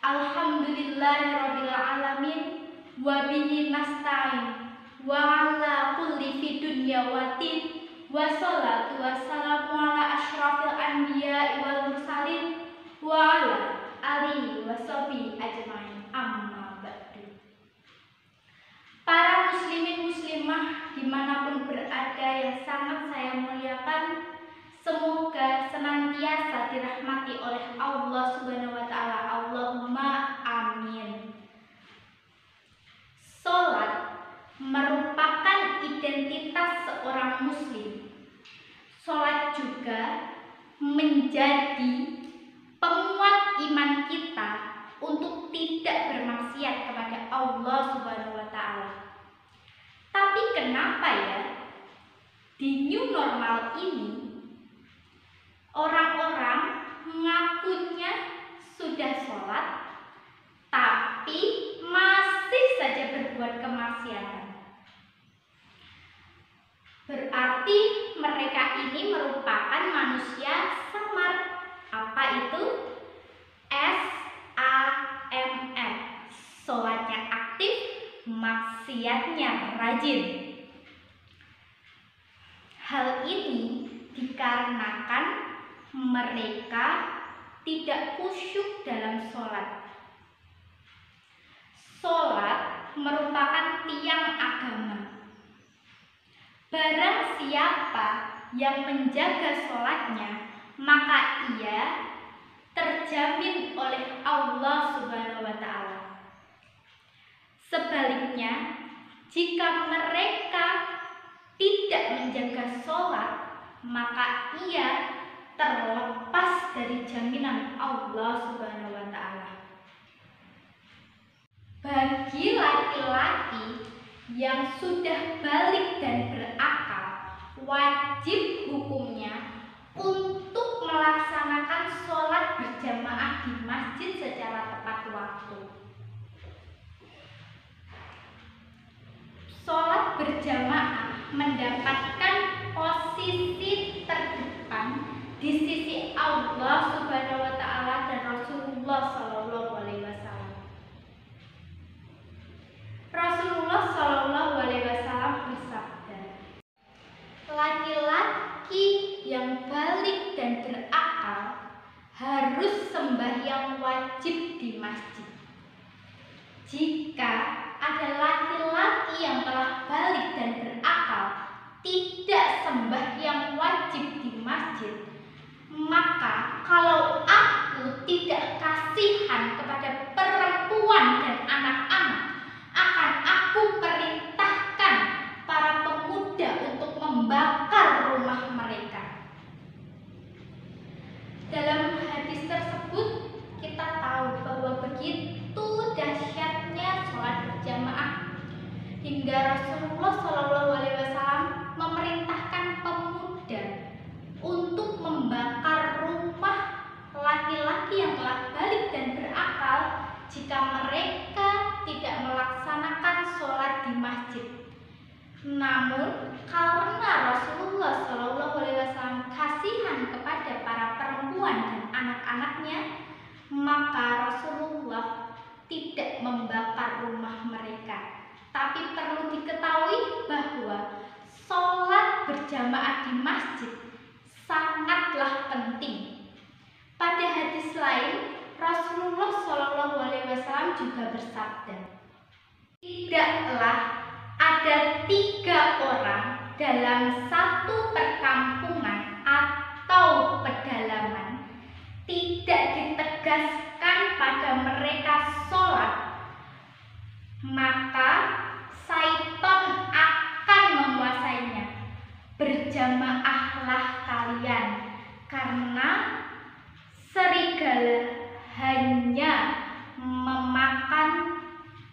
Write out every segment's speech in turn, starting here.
Alhamdulillahirabbil alamin wa bihi nasta'in wa ala kulli fid dunya watin wa sholatu wassalamu ala asyrafil anbiya'i wal mursalin wa ala alihi wa sahbihi ajmain, amma ba'du. Para muslimin muslimah dimanapun berada yang sangat saya muliakan, semoga senantiasa dirahmati oleh Allah Subhanahu wa Ta'ala. Allahumma amin. Salat merupakan identitas seorang muslim. Salat juga menjadi penguat iman kita untuk tidak bermaksiat kepada Allah Subhanahu wa Ta'ala. Tapi kenapa ya di new normal ini orang-orang ngakunya sudah sholat, tapi masih saja berbuat kemaksiatan? Berarti mereka ini merupakan manusia samar. Apa itu? SAMR. Sholatnya aktif, maksiatnya rajin. Hal ini dikarenakan mereka tidak khusyuk dalam sholat. Sholat merupakan tiang agama. Barang siapa yang menjaga sholatnya, maka ia terjamin oleh Allah Subhanahu wa Ta'ala. Sebaliknya, jika mereka tidak menjaga sholat, maka ia terlepas dari jaminan Allah Subhanahu wa Ta'ala. Bagi laki-laki yang sudah balik dan berakal, wajib hukumnya untuk melaksanakan sholat berjamaah di masjid secara tepat waktu. Sholat berjamaah mendapatkan posisi terdepan di sisi Allah Subhanahu wa Ta'ala dan Rasulullah Shallallahu alaihi wasallam. Rasulullah Shallallahu alaihi wasallam bersabda, laki-laki yang balik dan berakal harus sembahyang wajib di masjid. Jika ada laki-laki yang telah balik dan berakal tidak sembahyang wajib di masjid, maka kalau aku tidak kasihan kepada perempuan dan anak-anak, akan aku perintahkan para pemuda untuk membakar rumah mereka. Dalam hadis tersebut kita tahu bahwa begitu dahsyatnya sholat berjamaah hingga Rasulullah Shallallahu alaihi wasallam memerintahkan pemuda untuk membakar rumah laki-laki yang telah balik dan berakal jika mereka tidak melaksanakan sholat di masjid. Namun karena Rasulullah Shallallahu alaihi wasallam kasihan kepada para perempuan dan anak-anaknya, maka Rasulullah tidak membakar rumah mereka. Tapi perlu diketahui bahwa sholat berjamaah di masjid sangatlah penting. Pada hadis lain, Rasulullah Shallallahu alaihi wasallam juga bersabda, tidaklah ada 3 orang dalam satu perkampungan atau pedalaman tidak ditegaskan pada mereka sholat, maka syaitan akan menguasainya. Berjamaahlah kalian, karena serigala hanya memakan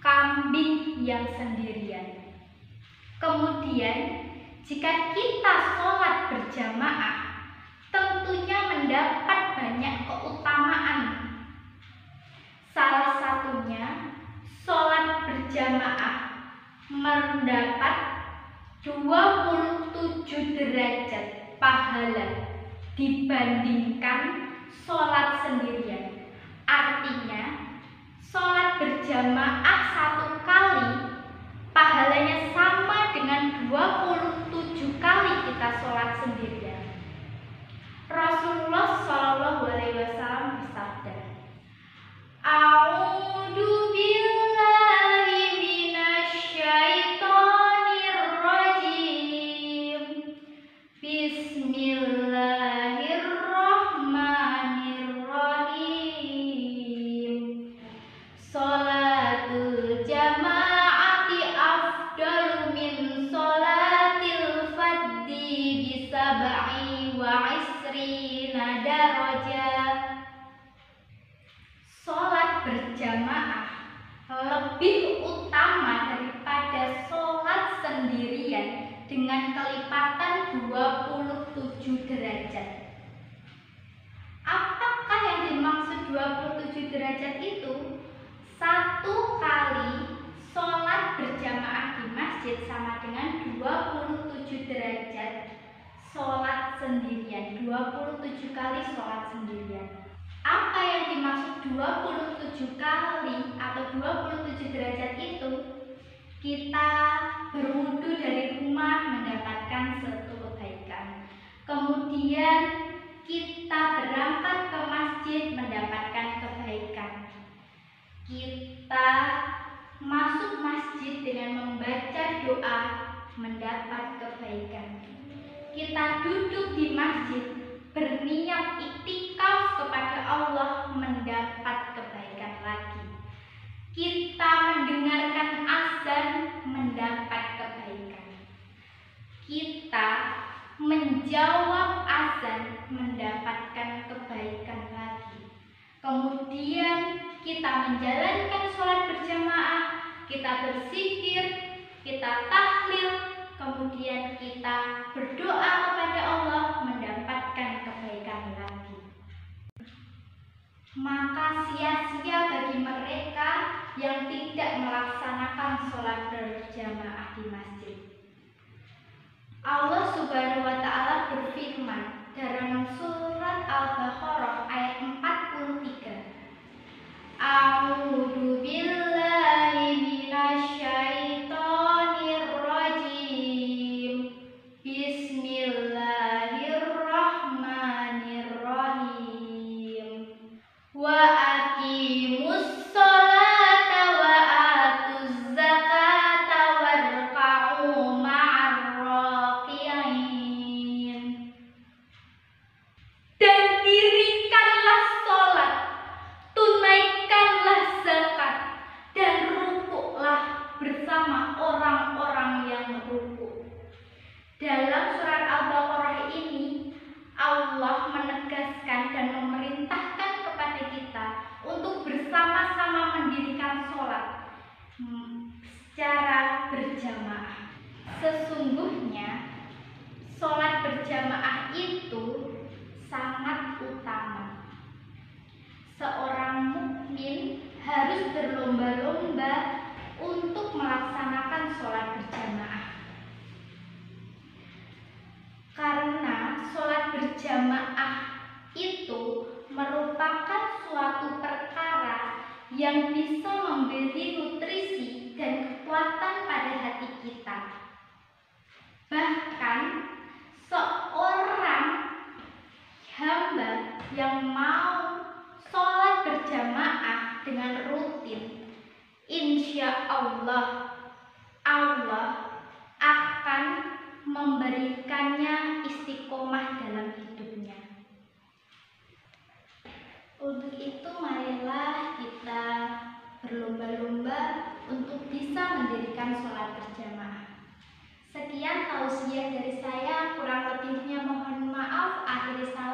kambing yang sendirian. Kemudian, jika kita sholat berjamaah, tentunya mendapat banyak keutamaan. Salah satunya, sholat berjamaah mendapat 27 derajat pahala dibandingkan sholat sendirian. Artinya sholat berjamaah 1 kali pahalanya sama dengan 27 kali kita sholat sendirian. Rasulullah Shallallahu Alaihi Wasallam bersabda, A'udzu billahi minasyaitonir rajim. Bismillahirrahmanirrahim. Sholatul jama'ati afdalu min sholatil faddi bisab'i wa isrina darajah. Sholat berjamaah lebih utama daripada sholat sendirian dengan kelipatan 27 derajat. Apakah yang dimaksud 27 derajat itu? 1 kali sholat berjamaah di masjid sama dengan 27 derajat sholat sendirian. 27 kali sholat sendirian. Apa yang dimaksud 27 kali atau 27 derajat itu? Kita berwudu dari rumah mendapatkan satu kebaikan. Kemudian kita berangkat ke masjid mendapatkan kebaikan. Kita masuk masjid dengan membaca doa mendapat kebaikan. Kita duduk di masjid berniat iktikaf kepada Allah mendapat kebaikan lagi. Kita mendengarkan azan mendapat kebaikan. Kita menjawab azan mendapatkan kebaikan lagi. Kemudian kita menjalankan sholat berjamaah, kita berzikir, kita tahlil, kemudian kita berdoa kepada Allah mendapatkan kebaikan lagi. Maka sia-sia bagi mereka yang tidak melaksanakan sholat berjamaah di masjid. Allah Subhanahu wa Ta'ala berfirman dalam surat Al-Baqarah ayat 43. A'udzu billahi minasyaitonir rajim. Bismillahirrahmanirrahim. Wa aqimus sholata wa atuz zakata warka'u ma'ar raki'in. Dan dirikanlah sholat, tunaikanlah zakat, dan rukuklah bersama orang-orang yang rukuk. Dalam surat Al-Baqarah ini, Allah menegaskan dan memerintahkan kepada kita untuk bersama-sama mendirikan sholat secara berjamaah. Sesungguhnya sholat berjamaah itu sangat utama. Seorang mukmin harus berlomba-lomba untuk melaksanakan sholat berjamaah. Karena sholat berjamaah itu merupakan suatu perkara yang bisa memberi nutrisi dan kekuatan pada hati kita. Bahkan seorang hamba yang mau sholat berjamaah dengan rutin, insya Allah akan memberikannya istiqomah dalam hidupnya. Untuk itu marilah kita berlomba-lomba untuk bisa mendirikan sholat berjamaah. Sekian tausiah dari saya, kurang lebihnya mohon maaf. Akhiri salam.